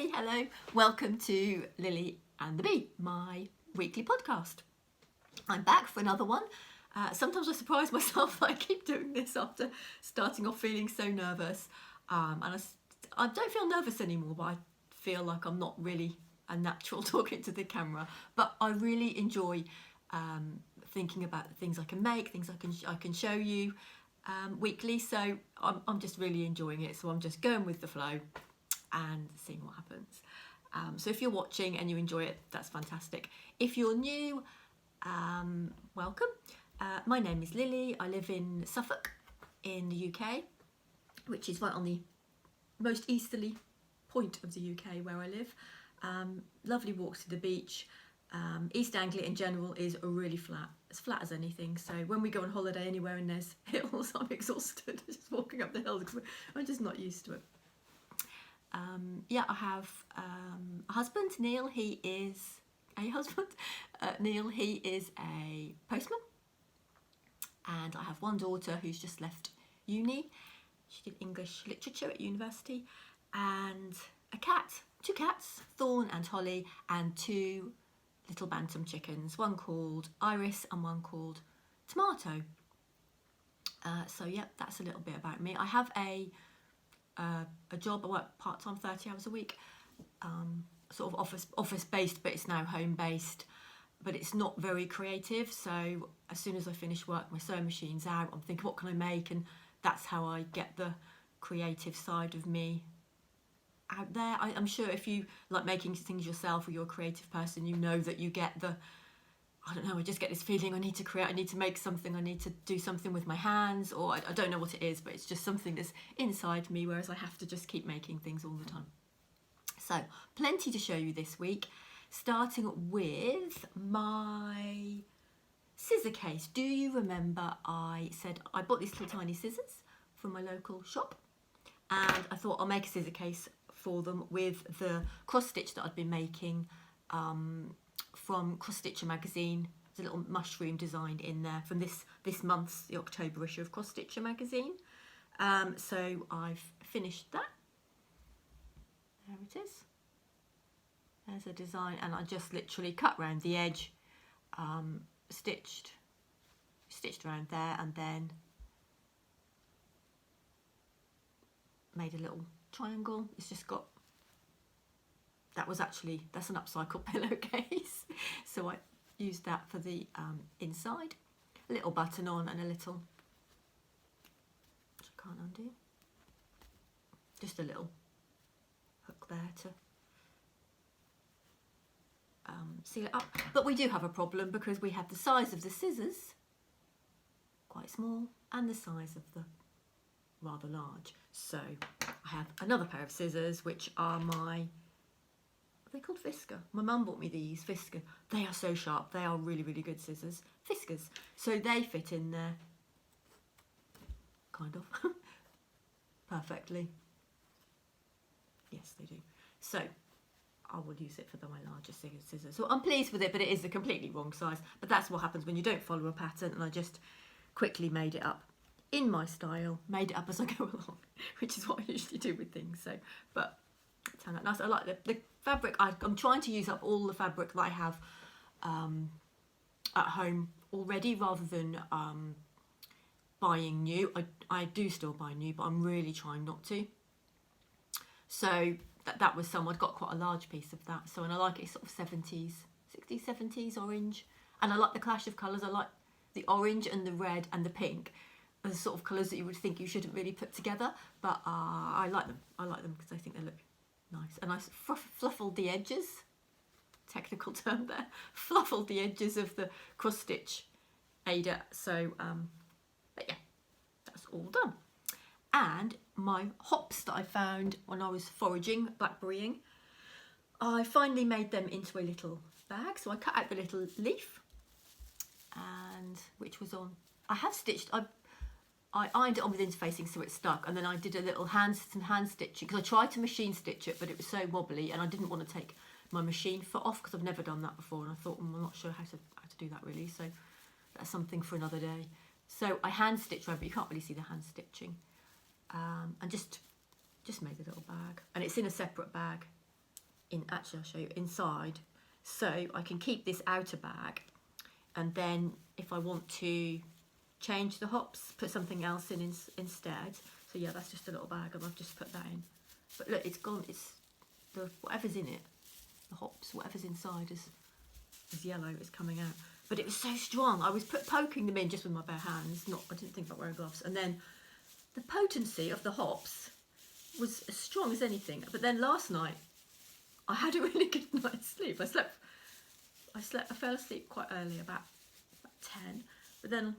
Hey, hello, welcome to Lily and the Bee, my weekly podcast. I'm back for another one. Sometimes I surprise myself that I keep doing this after starting off feeling so nervous. And I don't feel nervous anymore, but I feel like I'm not really a natural talking to the camera. But I really enjoy thinking about the things I can make, things I can show you weekly. So I'm just really enjoying it. So I'm just going with the flow and seeing what happens. So if you're watching and you enjoy it, that's fantastic. If you're new, welcome. My name is Lily. I live in Suffolk in the UK, which is right on the most easterly point of the UK where I live. Lovely walks to the beach. East Anglia in general is really flat, as flat as anything. So when we go on holiday anywhere and there's hills, I'm exhausted just walking up the hills because I'm just not used to it. I have a husband, Neil. He is a husband. Neil, he is a postman. And I have one daughter who's just left uni. She did English literature at university. And a cat, two cats, Thorn and Holly, and two little bantam chickens, one called Iris and one called Tomato. That's a little bit about me. I have a job. I work part-time, 30 hours a week, sort of office based, but it's now home based, but it's not very creative. So as soon as I finish work, my sewing machine's out, I'm thinking, what can I make? And that's how I get the creative side of me out there. I'm sure if you like making things yourself or you're a creative person, you know that you get I just get this feeling I need to create, I need to make something, I need to do something with my hands, or I don't know what it is, but it's just something that's inside me, whereas I have to just keep making things all the time. So, plenty to show you this week, starting with my scissor case. Do you remember I said I bought these little tiny scissors from my local shop, and I thought I'll make a scissor case for them with the cross stitch that I'd been making from Cross Stitcher magazine. There's a little mushroom design in there from this month's, the October issue of Cross Stitcher magazine. So I've finished that. There it is. There's a design, and I just literally cut around the edge, stitched around there, and then made a little triangle. It's just got, that's an upcycled pillowcase. So I used that for the inside. A little button on and a little, which I can't undo, just a little hook there to seal it up. But we do have a problem because we have the size of the scissors quite small and the size of the rather large. So I have another pair of scissors, which are they're called Fisker. My mum bought me these, Fisker. They are so sharp. They are really, really good scissors. Fiskers. So they fit in there, kind of, perfectly. Yes, they do. So I will use it for my larger scissors. So I'm pleased with it, but it is the completely wrong size. But that's what happens when you don't follow a pattern, and I just quickly made it up in my style, made it up as I go along, which is what I usually do with things. So, but it turned out nice. I like the fabric. I'm trying to use up all the fabric that I have at home already, rather than buying new. I do still buy new, but I'm really trying not to. So that was I'd got quite a large piece of that. So, and I like it sort of 60s, 70s orange. And I like the clash of colours. I like the orange and the red and the pink. The sort of colours that you would think you shouldn't really put together, but I like them. I like them because I think they look nice. And I fluffled the edges, technical term there, fluffled the edges of the cross stitch Ada. So, but yeah, that's all done. And my hops that I found when I was foraging, blackberrying, I finally made them into a little bag. So I cut out the little leaf, and which was on. I have stitched. I ironed it on with interfacing so it stuck, and then I did a little hand stitching because I tried to machine stitch it, but it was so wobbly, and I didn't want to take my machine foot off because I've never done that before, and I thought, I'm not sure how to do that really. So that's something for another day. So I hand stitched around, but you can't really see the hand stitching, and just made a little bag, and it's in a separate bag actually I'll show you inside, so I can keep this outer bag, and then if I want to change the hops, put something else in instead. So yeah, that's just a little bag and I've just put that in. But look, it's gone, it's the whatever's in it, the hops, whatever's inside is yellow, is coming out. But it was so strong, I was poking them in just with my bare hands, I didn't think about wearing gloves. And then the potency of the hops was as strong as anything. But then last night I had a really good night's sleep. I fell asleep quite early, about 10, but then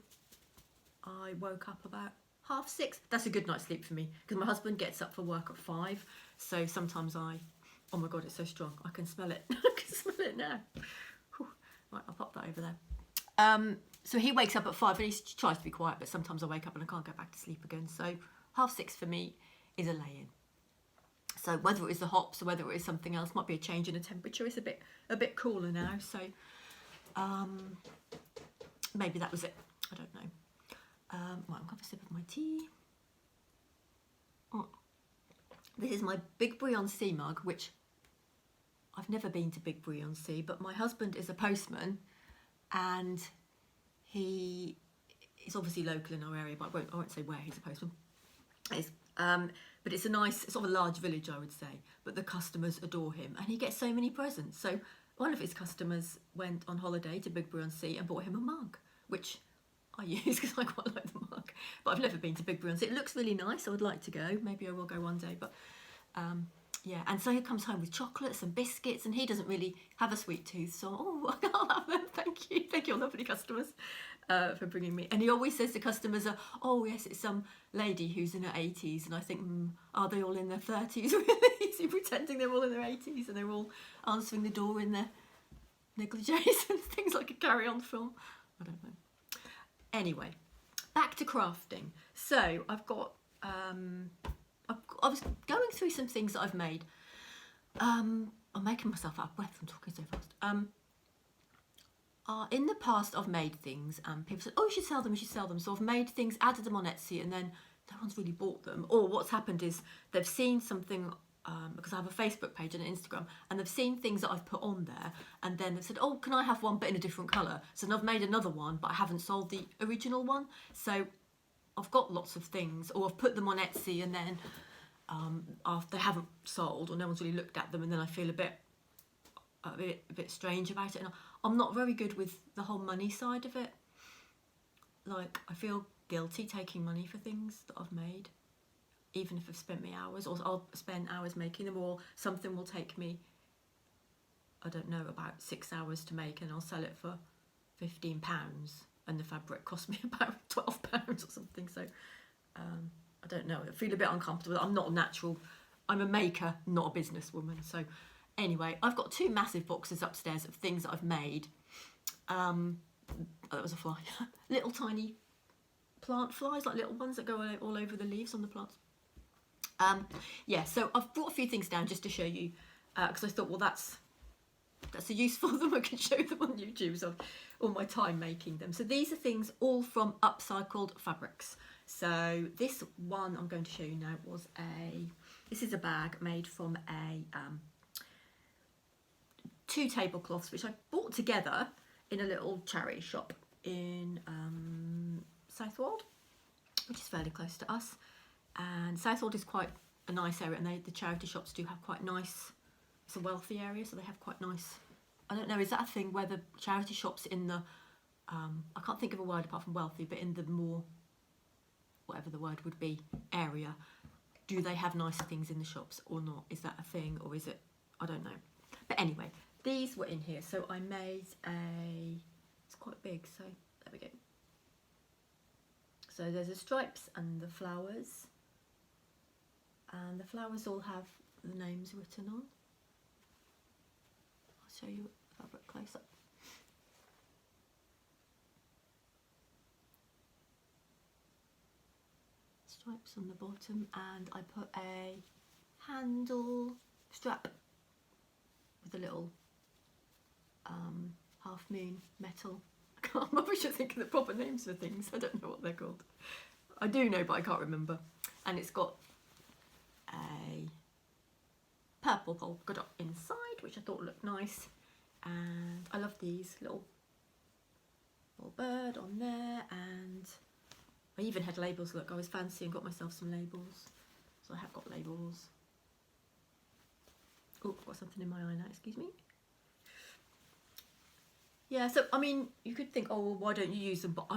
I woke up about 6:30. That's a good night's sleep for me, because my husband gets up for work at 5, so sometimes oh my god, it's so strong, I can smell it. I can smell it now. Whew. Right, I'll pop that over there. So he wakes up at 5 and he tries to be quiet, but sometimes I wake up and I can't go back to sleep again. So 6:30 for me is a lay-in. So whether it is the hops or whether it is something else, might be a change in the temperature. It's a bit cooler now, so maybe that was it. I don't know. Right, I'm going to have a sip of my tea. Oh, this is my Big Brionne mug, which I've never been to Big Brionne, but my husband is a postman, and he is obviously local in our area, but I won't say where he's a postman. But it's it's sort of a large village, I would say, but the customers adore him, and he gets so many presents. So one of his customers went on holiday to Big Brionne and bought him a mug, which I use because I quite like the mug, but I've never been to Big Brionne. It looks really nice, I would like to go, maybe I will go one day, but yeah. And so he comes home with chocolates and biscuits, and he doesn't really have a sweet tooth, so I'll have them. Thank you, lovely customers, for bringing me. And he always says to customers, oh yes, it's some lady who's in her 80s, and I think, are they all in their 30s really? Is he pretending they're all in their 80s and they're all answering the door in their negligees and things, like a carry-on film? I don't know. Anyway, back to crafting. So I've got I was going through some things that I've made. I'm making myself out of breath from talking so fast. In the past, I've made things and people said, oh, you should sell them, you should sell them. So I've made things, added them on Etsy, and then no one's really bought them. Or what's happened is they've seen something, because I have a Facebook page and an Instagram, and they've seen things that I've put on there, and then they've said, oh, can I have one but in a different colour? So then I've made another one, but I haven't sold the original one. So I've got lots of things, or I've put them on Etsy, and then after they haven't sold, or no one's really looked at them, and then I feel a bit strange about it. And I'm not very good with the whole money side of it. Like, I feel guilty taking money for things that I've made, even if I've spent me hours, or I'll spend hours making them, or something will take me, I don't know, about 6 hours to make, and I'll sell it for £15, and the fabric cost me about £12 or something. So I don't know, I feel a bit uncomfortable. I'm not a natural, I'm a maker, not a businesswoman. So anyway, I've got 2 massive boxes upstairs of things that I've made. Oh, that was a fly. Little tiny plant flies, like little ones that go all over the leaves on the plants. Yeah, so I've brought a few things down just to show you, because I thought, well, that's a useful them. I can show them on YouTube, so all my time making them. So these are things all from upcycled fabrics. So this one I'm going to show you now this is a bag made from 2 tablecloths, which I bought together in a little charity shop in Southwold, which is fairly close to us. And Southwold is quite a nice area, and the charity shops do have quite nice, it's a wealthy area, so they have quite nice, I don't know, is that a thing where the charity shops in the, I can't think of a word apart from wealthy, but in the more, whatever the word would be, area, do they have nicer things in the shops or not? Is that a thing, or is it, I don't know. But anyway, these were in here, so I made it's quite big, so there we go. So there's the stripes and the flowers, and the flowers all have the names written on. I'll show you the fabric close up. Stripes on the bottom, and I put a handle strap with a little half moon metal. I can't remember, I should think of the proper names for things. I don't know what they're called. I do know, but I can't remember. And it's got a purple polka dot inside, which I thought looked nice. And I love these little bird on there, and I even had labels. Look, I was fancy and got myself some labels, so I have got labels. Oh, I've got something in my eye now, excuse me. Yeah, so I mean, you could think, oh, well, why don't you use them? But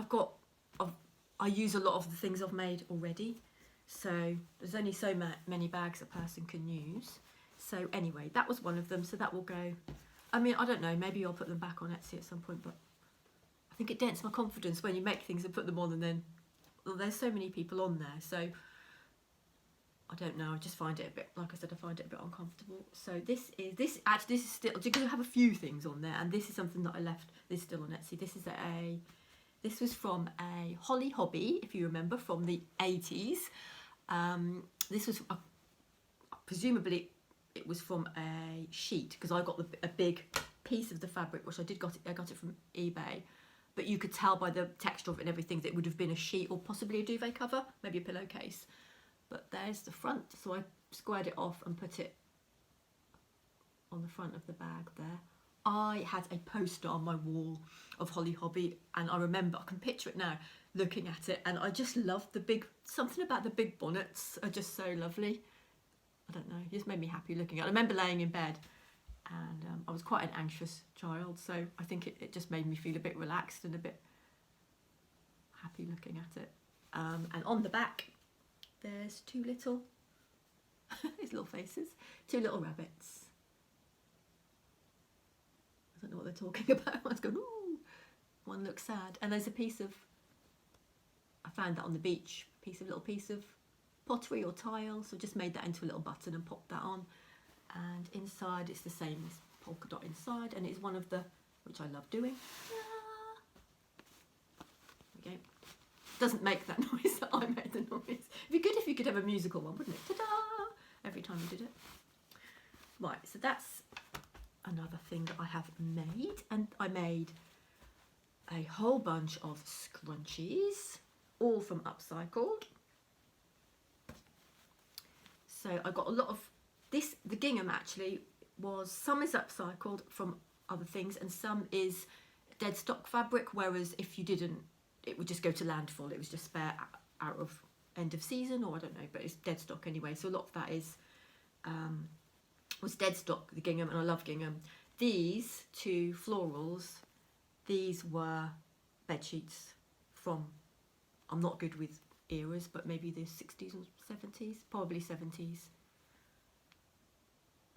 I use a lot of the things I've made already, so there's only so many bags a person can use. So anyway, that was one of them, so that will go. I mean, I don't know, maybe I'll put them back on Etsy at some point, but I think it dents my confidence when you make things and put them on and then, well, there's so many people on there, so I don't know, I just find it a bit, like I said, I find it a bit uncomfortable. So this is still, because I have a few things on there, and this is something that I left, this is still on Etsy. This was from a Holly Hobby, if you remember, from the 80s. This was, presumably, it was from a sheet, because I got a big piece of the fabric, which I got it from eBay, but you could tell by the texture of it and everything that it would have been a sheet or possibly a duvet cover, maybe a pillowcase. But there's the front, so I squared it off and put it on the front of the bag there. I had a poster on my wall of Holly Hobby, and I remember, I can picture it now, looking at it, and I just loved something about the big bonnets are just so lovely. I don't know, it just made me happy looking at it. I remember laying in bed, and I was quite an anxious child, so I think it just made me feel a bit relaxed and a bit happy looking at it. And on the back, there's two little, these little faces, two little rabbits. I don't know what they're talking about. One's going, ooh, one looks sad. And there's a piece of, I found that on the beach, little piece of pottery or tile, so just made that into a little button and popped that on. And inside it's the same as polka dot inside, and it's one of the, which I love doing. There we go. Doesn't make that noise that I made the noise. It'd be good if you could have a musical one, wouldn't it? Ta-da! Every time you did it. Right, so that's another thing that I have made, and I made a whole bunch of scrunchies, all from Upcycled. So I got a lot of this. The gingham actually was, some is upcycled from other things, and some is dead stock fabric, whereas if you didn't, it would just go to landfill. It was just spare out of end of season, or I don't know, but it's dead stock anyway. So a lot of that is was dead stock, the gingham, and I love gingham. These two florals, these were bed sheets from, I'm not good with eras, but maybe the 60s or 70s, probably 70s.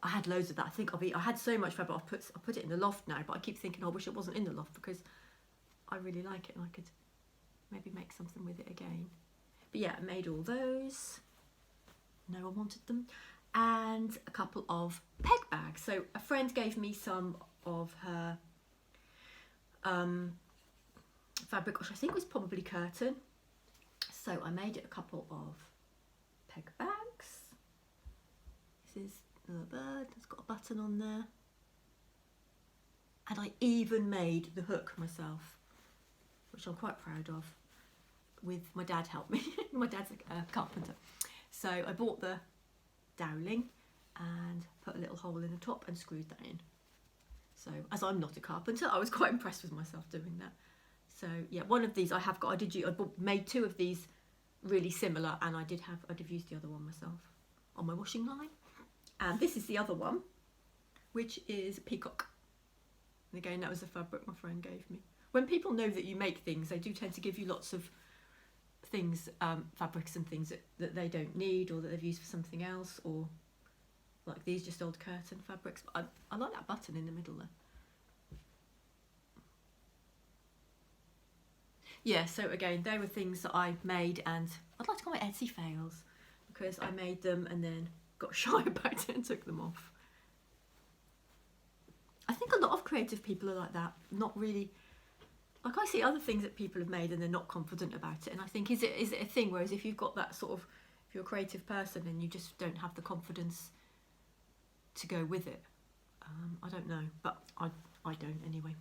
I had loads of that. I had so much fabric. I put it in the loft now, but I keep thinking, I wish it wasn't in the loft, because I really like it and I could maybe make something with it again. But yeah, I made all those. No one wanted them. And a couple of peg bags. So a friend gave me some of her fabric, which I think was probably curtain. So I made it a couple of peg bags. This is a bird, it's got a button on there. And I even made the hook myself, which I'm quite proud of. My dad helped me. My dad's a carpenter. So I bought the dowling and put a little hole in the top and screwed that in. So as I'm not a carpenter, I was quite impressed with myself doing that. So yeah, one of these I made two of these really similar, and I'd have used the other one myself on my washing line. And this is the other one, which is peacock. And again, that was the fabric my friend gave me. When people know that you make things, they do tend to give you lots of things, fabrics and things that they don't need, or that they've used for something else, or like these just old curtain fabrics. But I like that button in the middle there. Yeah, so again, they were things that I made, and I'd like to call it Etsy fails, because I made them and then got shy about it and took them off. I think a lot of creative people are like that, not really. Like, I see other things that people have made and they're not confident about it, and I think, is it a thing, whereas if you've got that sort of, if you're a creative person and you just don't have the confidence to go with it, I don't know, but I don't anyway.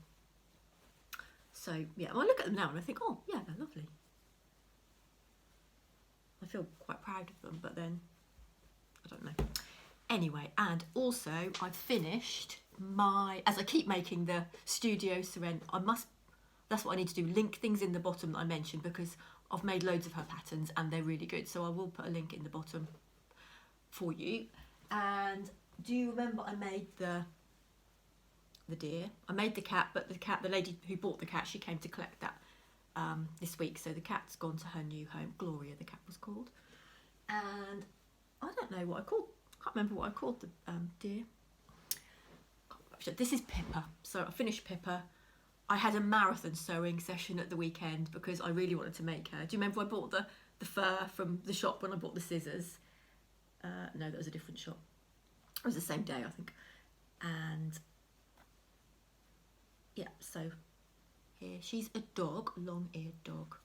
So yeah, I look at them now and I think, oh yeah, they're lovely. I feel quite proud of them, but then I don't know. Anyway, and also I finished my, as I keep making the Studio Seren, that's what I need to do, link things in the bottom that I mentioned, because I've made loads of her patterns and they're really good, so I will put a link in the bottom for you. And do you remember I made the deer? I made the cat, but the lady who bought the cat, she came to collect that this week, so the cat's gone to her new home. Gloria, the cat was called. And I don't know what I can't remember what I called the deer. This is Pippa. So I finished Pippa. I had a marathon sewing session at the weekend because I really wanted to make her. Do you remember I bought the fur from the shop when I bought the scissors? No, that was a different shop. It was the same day, I think. And yeah, so here she's a dog, long-eared dog.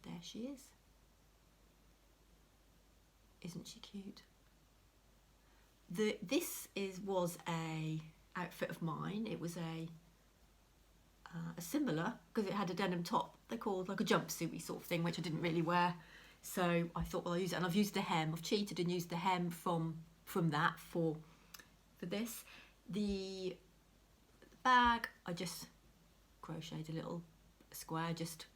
There she is. Isn't she cute? This was a outfit of mine. It was a similar, because it had a denim top. They're called like a jumpsuit-y sort of thing, which I didn't really wear. So I thought, well, I'll use it, and I've used the hem. I've cheated and used the hem from that for this. The bag, I just crocheted a little square, just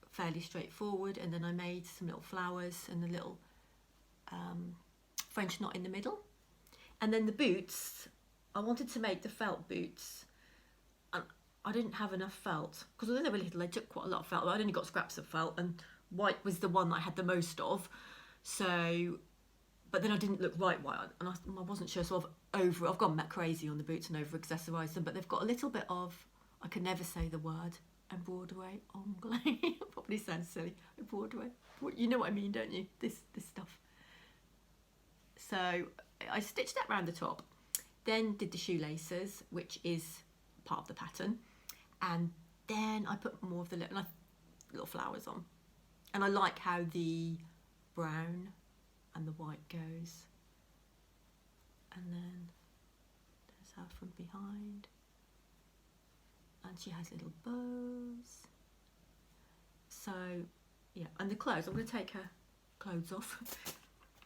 fairly straightforward, and then I made some little flowers and a little French knot in the middle. And then the boots, I wanted to make the felt boots, and I didn't have enough felt, because although they were little, I took quite a lot of felt. I'd only got scraps of felt, and white was the one that I had the most of. So, but then I didn't look right white, and I wasn't sure, so I've gone crazy on the boots and over accessorised them, but they've got a little bit of, I can never say the word, embroidery, probably sounds silly, embroidery, you know what I mean, don't you, this stuff. So I stitched that around the top, then did the shoelaces, which is part of the pattern, and then I put more of the little flowers on. And I like how the brown and the white goes. And then there's her from behind. And she has little bows. So, yeah, and the clothes, I'm going to take her clothes off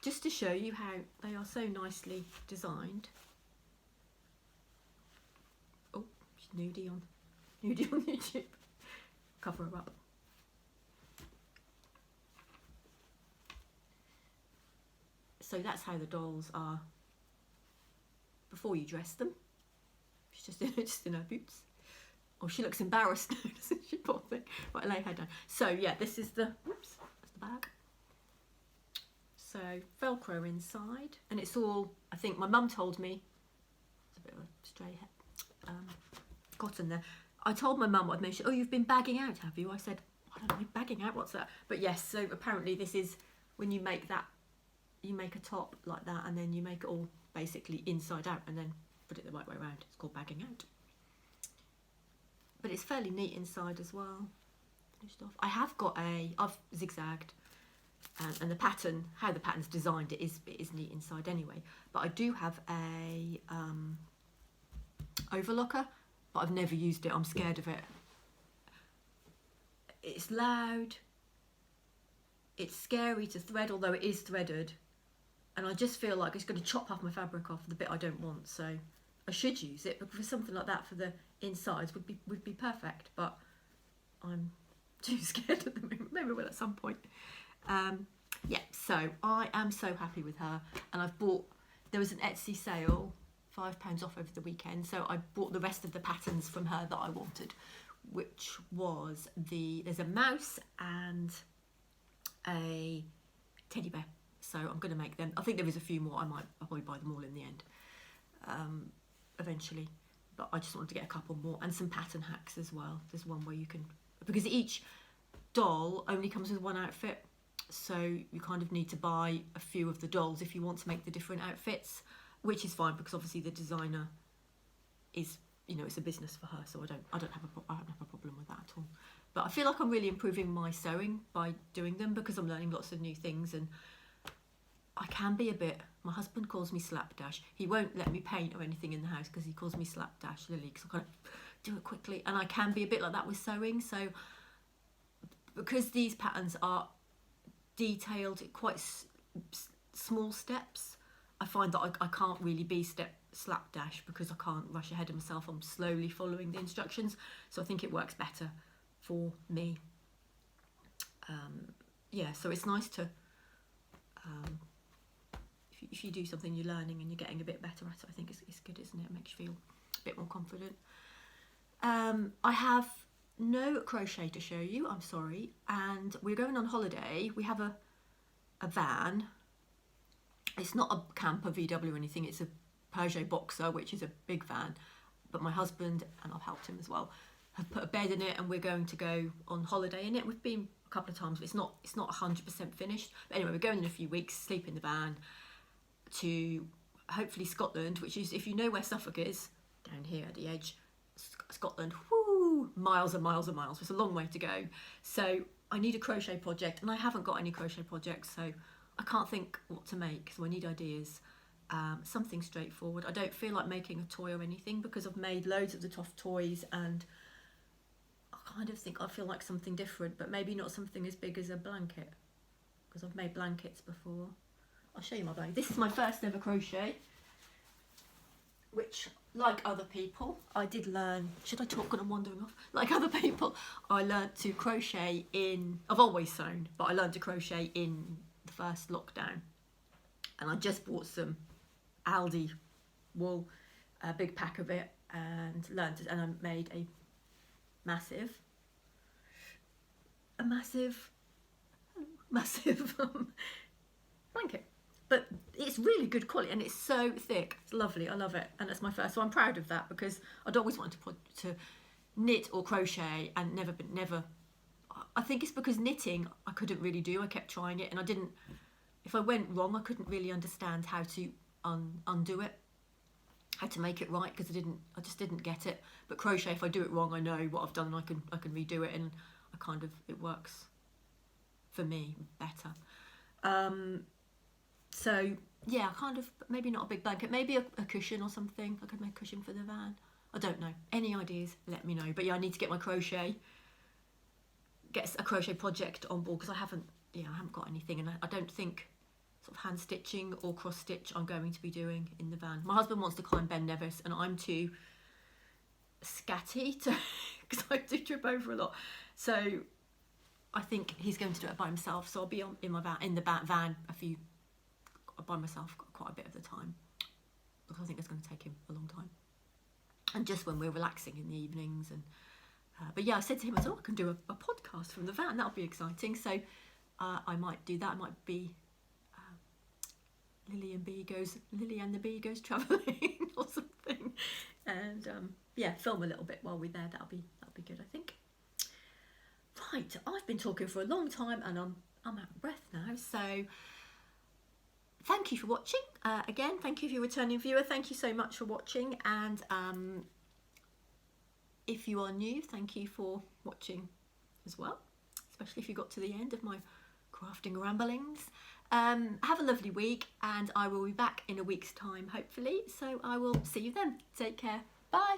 just to show you how they are so nicely designed. Oh, she's nudie on YouTube. Cover her up. So that's how the dolls are before you dress them. She's just in her boots. Oh, she looks embarrassed now, doesn't she, poor thing? Right, lay her down. So yeah, this is the, whoops, that's the bag. So Velcro inside, and it's all, I think my mum told me, it's a bit of a stray cotton there. I told my mum, I'd mentioned, oh, you've been bagging out, have you? I said, I don't know, bagging out, what's that? But yes, so apparently this is when you make that, you make a top like that, and then you make it all basically inside out, and then put it the right way around. It's called bagging out. But it's fairly neat inside as well. Finished off. I have got I've zigzagged, and the pattern, how the pattern's designed, it is neat inside anyway. But I do have a overlocker, but I've never used it. I'm scared of it. It's loud. It's scary to thread, although it is threaded. And I just feel like it's going to chop half my fabric off the bit I don't want. So I should use it, but for something like that, for the insides would be perfect. But I'm too scared at the moment. Maybe I will at some point. Yeah, so I am so happy with her, and I've bought. There was an Etsy sale, £5 off over the weekend. So I bought the rest of the patterns from her that I wanted, which was there's a mouse and a teddy bear. So I'm going to make them. I think there is a few more. I'll probably buy them all in the end, eventually. But I just wanted to get a couple more, and some pattern hacks as well. There's one where you can, because each doll only comes with one outfit, so you kind of need to buy a few of the dolls if you want to make the different outfits, which is fine because obviously the designer is, you know, it's a business for her, so I don't have a problem with that at all. But I feel like I'm really improving my sewing by doing them, because I'm learning lots of new things, and I can be a bit, my husband calls me slapdash. He won't let me paint or anything in the house because he calls me slapdash Lily, because I kind of do it quickly, and I can be a bit like that with sewing. So because these patterns are detailed, quite small steps. I find that I can't really be slapdash because I can't rush ahead of myself. I'm slowly following the instructions, so I think it works better for me. Yeah, so it's nice to, if you do something you're learning and you're getting a bit better at it, I think it's good, isn't it? It makes you feel a bit more confident. I have no crochet to show you, I'm sorry, and we're going on holiday. We have a van. It's not a camper VW or anything, it's a Peugeot Boxer, which is a big van, but my husband, and I've helped him as well, have put a bed in it, and we're going to go on holiday in it. We've been a couple of times, but it's not 100% finished. But anyway, we're going in a few weeks, sleep in the van, to hopefully Scotland, which is, if you know where Suffolk is, down here at the edge, Scotland, whoo, miles and miles and miles. It's a long way to go. So I need a crochet project, and I haven't got any crochet projects, so I can't think what to make, so I need ideas. Something straightforward. I don't feel like making a toy or anything because I've made loads of the toys, and I kind of think I feel like something different, but maybe not something as big as a blanket, because I've made blankets before. I'll show you my blanket. This is my first ever crochet, which, like other people, I did learn. Should I talk when I'm wandering off? Like other people, I learned to crochet in, I've always sewn, but I learned to crochet in the first lockdown, and I just bought some Aldi wool, a big pack of it, and learned it, and I made a massive blanket. But it's really good quality, and it's so thick. It's lovely. I love it, and it's my first, so I'm proud of that, because I'd always wanted to knit or crochet, and never. I think it's because knitting I couldn't really do. I kept trying it, and I didn't. If I went wrong, I couldn't really understand how to undo it, how to make it right, because I just didn't get it. But crochet, if I do it wrong, I know what I've done, and I can redo it, and it works for me better. So yeah, maybe not a big blanket, maybe a cushion or something. I could make a cushion for the van. I don't know. Any ideas, let me know. But yeah, I need to get a crochet project on board, because I haven't got anything, and I don't think sort of hand stitching or cross stitch I'm going to be doing in the van. My husband wants to climb Ben Nevis, and I'm too scatty because I do trip over a lot. So I think he's going to do it by himself. So I'll be in the van by myself quite a bit of the time, because I think it's going to take him a long time, and just when we're relaxing in the evenings. And but yeah, I said to him, I thought I can do a podcast from the van. That'll be exciting. So I might do that. I might be Lily and the bee goes travelling or something, and yeah, film a little bit while we're there. That'll be good, I think. Right, I've been talking for a long time, and I'm out of breath now. So thank you for watching. Again, thank you if you're a returning viewer. Thank you so much for watching, and if you are new, thank you for watching as well, especially if you got to the end of my crafting ramblings. Have a lovely week, and I will be back in a week's time, hopefully. So I will see you then. Take care. Bye.